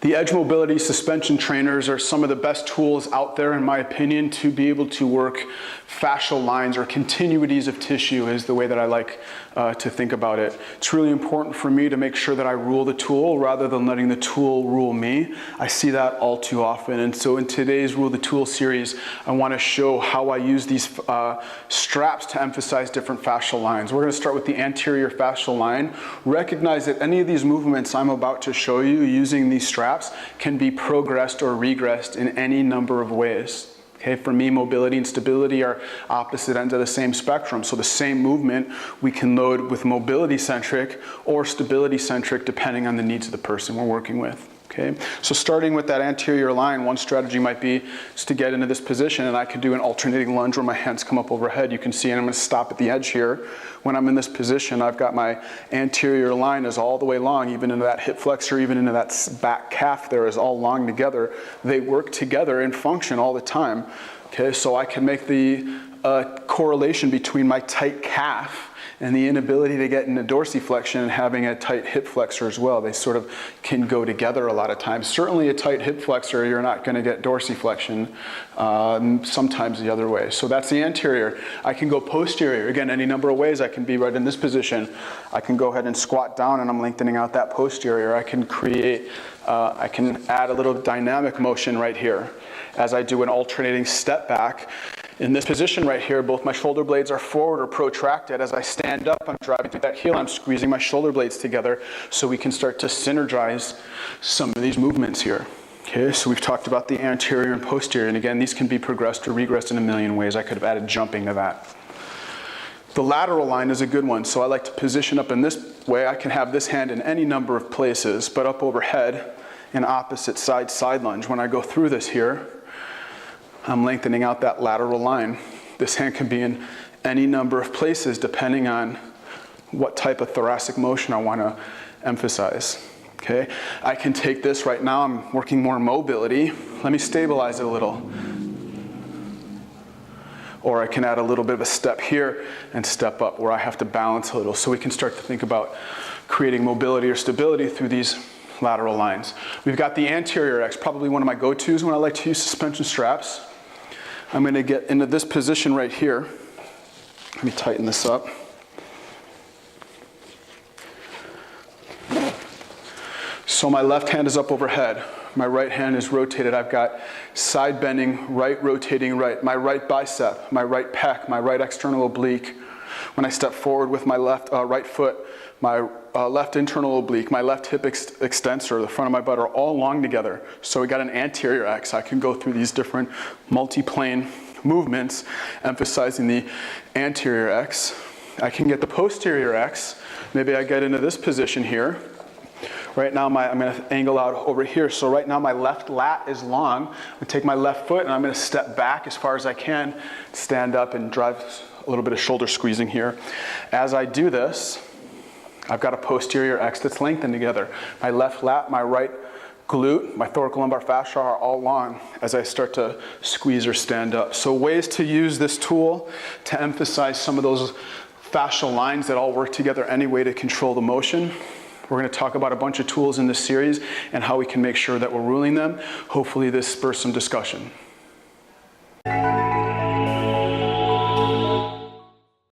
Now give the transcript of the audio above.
The edge mobility suspension trainers are some of the best tools out there, in my opinion, to be able to work fascial lines or continuities of tissue is the way that I like to think about it. It's really important for me to make sure that I rule the tool rather than letting the tool rule me. I see that all too often. And so in today's Rule the Tool series, I want to show how I use these straps to emphasize different fascial lines. We're going to start with the anterior fascial line. Recognize that any of these movements I'm about to show you using these straps can be progressed or regressed in any number of ways. Okay, for me, mobility and stability are opposite ends of the same spectrum. So the same movement we can load with mobility-centric or stability-centric depending on the needs of the person we're working with. Okay, so starting with that anterior line, one strategy might be just to get into this position, and I could do an alternating lunge where my hands come up overhead. You can see, and I'm going to stop at the edge here. When I'm in this position, I've got my anterior line is all the way long, even into that hip flexor, even into that back calf there is all long together. They work together and function all the time. Okay, so I can make the correlation between my tight calf and the inability to get into dorsiflexion and having a tight hip flexor as well. They sort of can go together a lot of times. Certainly a tight hip flexor, you're not going to get dorsiflexion, sometimes the other way. So that's the anterior. I can go posterior. Again, any number of ways. I can be right in this position. I can go ahead and squat down and I'm lengthening out that posterior. I can create, I can add a little dynamic motion right here as I do an alternating step back. In this position right here, both my shoulder blades are forward or protracted. As I stand up, I'm driving through that heel, I'm squeezing my shoulder blades together so we can start to synergize some of these movements here. Okay, so we've talked about the anterior and posterior, and again, these can be progressed or regressed in a million ways. I could have added jumping to that. The lateral line is a good one, so I like to position up in this way. I can have this hand in any number of places, but up overhead in opposite side lunge. When I go through this here, I'm lengthening out that lateral line. This hand can be in any number of places depending on what type of thoracic motion I want to emphasize. Okay, I can take this right now, I'm working more mobility. Let me stabilize it a little. Or I can add a little bit of a step here and step up where I have to balance a little. So we can start to think about creating mobility or stability through these lateral lines. We've got the anterior X, probably one of my go-tos when I like to use suspension straps. I'm going to get into this position right here. Let me tighten this up. So my left hand is up overhead. My right hand is rotated. I've got side bending, right rotating right. My right bicep, my right pec, my right external oblique. When I step forward with my left right foot, my left internal oblique, my left hip extensor, the front of my butt are all long together. So we got an anterior X. I can go through these different multi-plane movements, emphasizing the anterior X. I can get the posterior X. Maybe I get into this position here. Right now, I'm going to angle out over here. So right now, my left lat is long. I'm going to take my left foot and I'm going to step back as far as I can, stand up and drive a little bit of shoulder squeezing here. As I do this, I've got a posterior X that's lengthened together. My left lat, my right glute, my thoracolumbar fascia are all long as I start to squeeze or stand up. So ways to use this tool to emphasize some of those fascial lines that all work together anyway to control the motion. We're going to talk about a bunch of tools in this series and how we can make sure that we're ruling them. Hopefully this spurs some discussion.